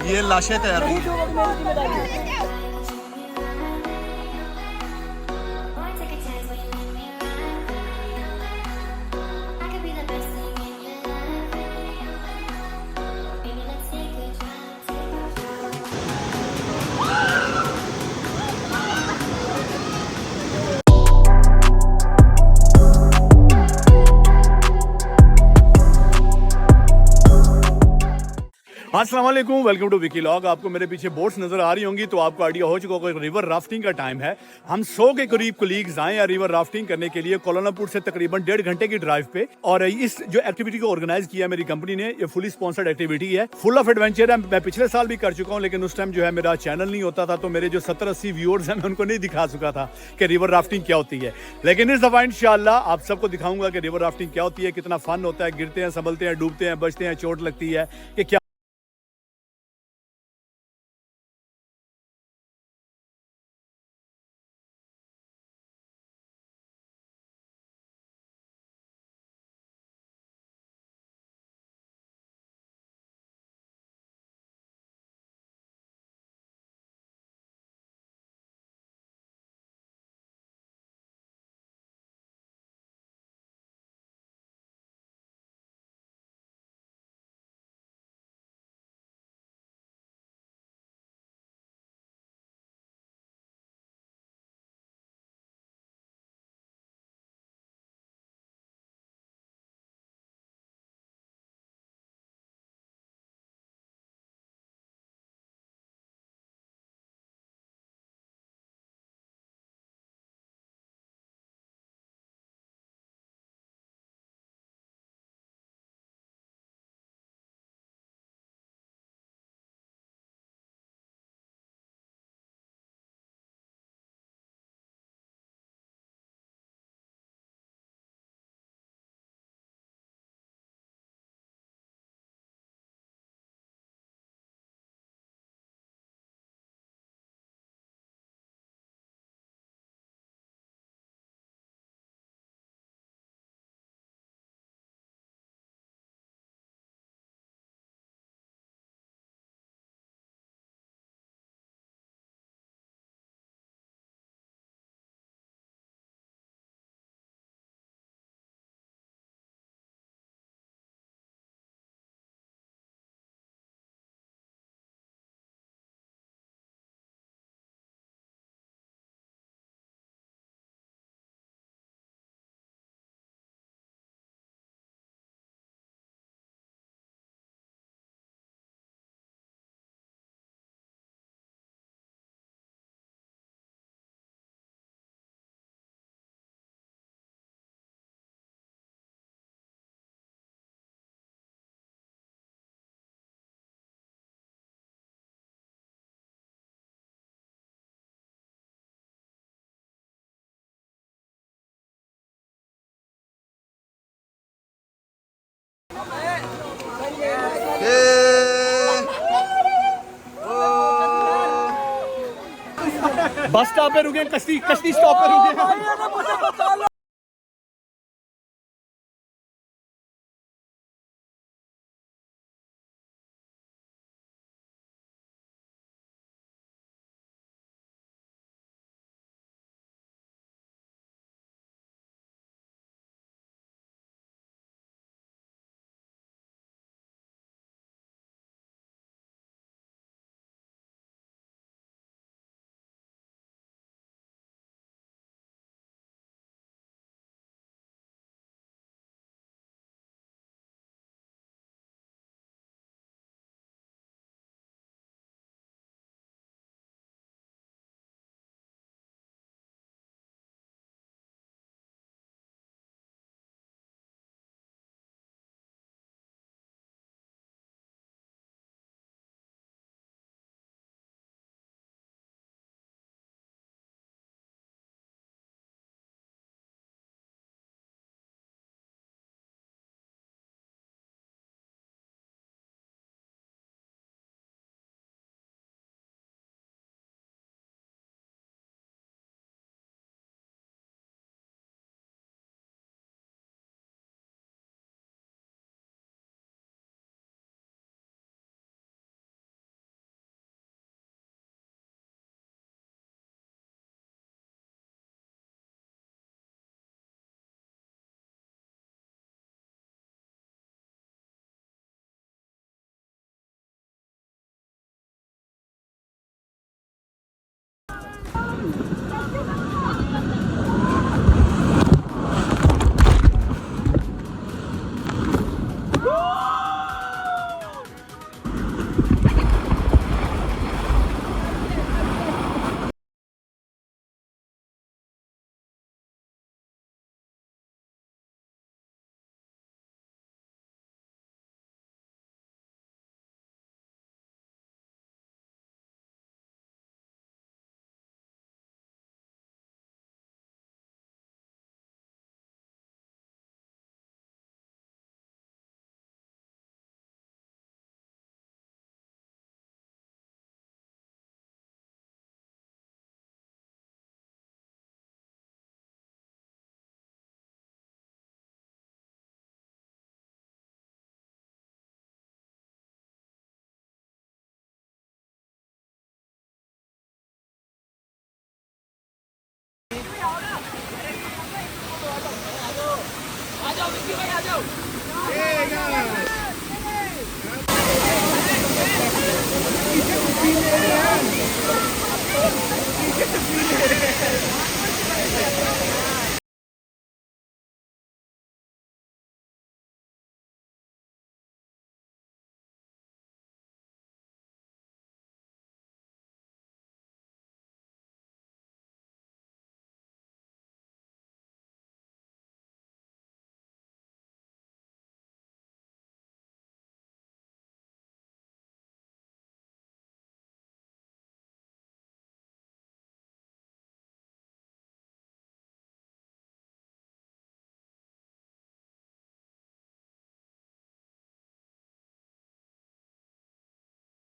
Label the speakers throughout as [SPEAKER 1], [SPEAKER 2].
[SPEAKER 1] ये लाशें तैयार हुई हैं। अस्सलाम वालेकुम, वेलकम टू विकी लॉग। आपको मेरे पीछे बोट्स नजर आ रही होंगी तो आपको आइडिया हो चुका होगा रिवर राफ्टिंग का टाइम है। हम 100 के करीब कोलीग्स आए हैं रिवर राफ्टिंग करने के लिए कोलालमपुर से तकरीबन 1.5 घंटे की ड्राइव पे। और इस जो एक्टिविटी को ऑर्गेनाइज किया मेरी कंपनी ने, ये फुली स्पॉन्सर्ड एक्टिविटी है, फुल ऑफ एडवेंचर है। मैं पिछले साल भी कर चुका हूँ, लेकिन उस टाइम जो है मेरा चैनल नहीं होता था, तो मेरे जो 70-80 व्यूअर्स हैं मैं उनको नहीं दिखा चुका था कि रिवर राफ्टिंग क्या होती है। लेकिन इस दफा इंशाल्लाह आप सबको दिखाऊंगा कि रिवर राफ्टिंग क्या होती है, कितना फन होता है, गिरते हैं, संभलते हैं, डूबते हैं, बचते हैं, चोट लगती है कि क्या। बस स्टॉप पे रुके, कश्ती कश्ती स्टॉप पे रुके।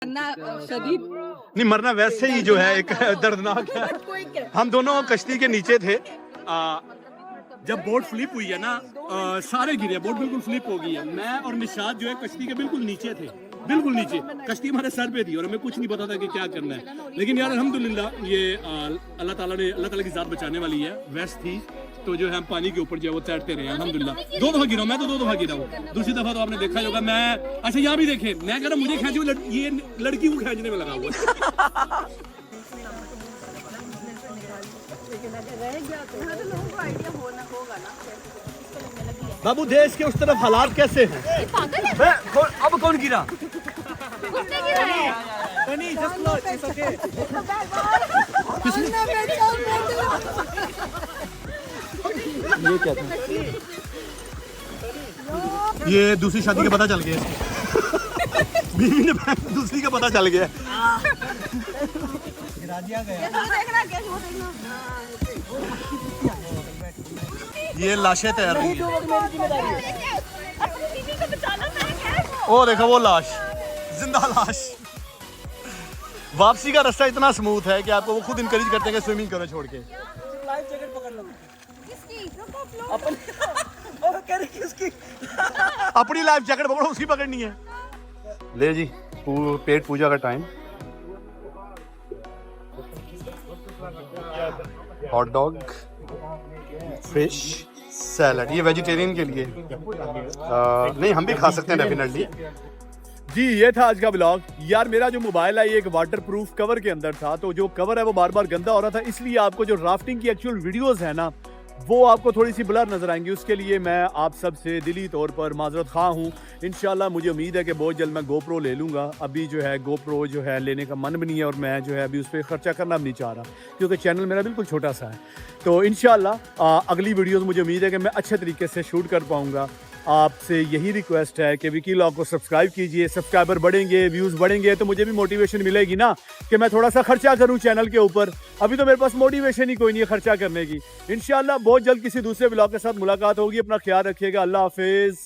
[SPEAKER 2] शदीद
[SPEAKER 1] नहीं, मरना वैसे ही जो है एक दर्दनाक है। हम दोनों कश्ती के नीचे थे। जब बोट फ्लिप हुई है ना, सारे गिरे, बोट बिल्कुल फ्लिप हो गई है। मैं और निशाद जो है कश्ती के बिल्कुल नीचे थे, बिल्कुल नीचे। कश्ती हमारे सर पे थी और हमें कुछ नहीं पता था कि क्या करना है। लेकिन यार अल्हम्दुलिल्लाह ये अल्लाह ताला की ज़ात बचाने वाली है। वेस्ट थी तो जो है हम पानी के ऊपर जो है वो तैरते रहे अल्हम्दुलिल्लाह। 2 दफ़ा गिरा, मैं तो 2 दफ़ा गिरा हूँ। दूसरी दफ़ा तो आपने देखा ही होगा। मैं अच्छा यहाँ भी देखे, मैं कह रहा मुझे खींचो, ये लड़की को खींचने में लगा हुआ। बाबू देश के उस तरफ हालात कैसे हैं?
[SPEAKER 3] अब कौन गिरा?
[SPEAKER 1] ये क्या था? ये दूसरी शादी का पता चल गया इसकी। बीवी ने दूसरी का पता चल गया।
[SPEAKER 3] गिरा दिया गया।
[SPEAKER 1] ये लाशें तैर रही हैं। ओ देखो वो लाश, जिंदा लाश। वापसी का रास्ता इतना स्मूथ है कि आपको वो खुद इनकरेज करते हैं कि स्विमिंग करो छोड़ के।
[SPEAKER 3] लाइफ जैकेट पकड़ लो। किसकी?
[SPEAKER 1] अपनी लाइफ जैकेट पकड़ो, उसकी पकड़नी है। ले जी, पेट पूजा का time. Hot dog, fish, salad, ये वेजिटेरियन के लिए। नहीं, हम भी खा सकते हैं डेफिनेटली। जी ये था आज का ब्लॉग। यार मेरा जो मोबाइल है ये एक वाटर प्रूफ कवर के अंदर था, तो जो कवर है वो बार बार गंदा हो रहा था, इसलिए आपको जो राफ्टिंग की एक्चुअल वीडियोस है ना वो आपको थोड़ी सी ब्लर नजर आएंगी। उसके लिए मैं आप सब से दिली तौर पर माजरत खा हूँ। इंशाल्लाह मुझे उम्मीद है कि बहुत जल्द मैं गोप्रो ले लूँगा। अभी जो है गोप्रो जो है लेने का मन भी नहीं है और मैं जो है अभी उस पर खर्चा करना भी नहीं चाह रहा, क्योंकि चैनल मेरा बिल्कुल छोटा सा है। तो इंशाल्लाह अगली वीडियोस मुझे उम्मीद है कि मैं अच्छे तरीके से शूट कर पाऊँगा। आपसे यही रिक्वेस्ट है कि विकी लॉग को सब्सक्राइब कीजिए। सब्सक्राइबर बढ़ेंगे, व्यूज़ बढ़ेंगे तो मुझे भी मोटिवेशन मिलेगी ना कि मैं थोड़ा सा खर्चा करूं चैनल के ऊपर। अभी तो मेरे पास मोटिवेशन ही कोई नहीं है खर्चा करने की। इंशाल्लाह बहुत जल्द किसी दूसरे ब्लॉग के साथ मुलाकात होगी। अपना ख्याल रखिएगा। अल्लाह हाफिज़।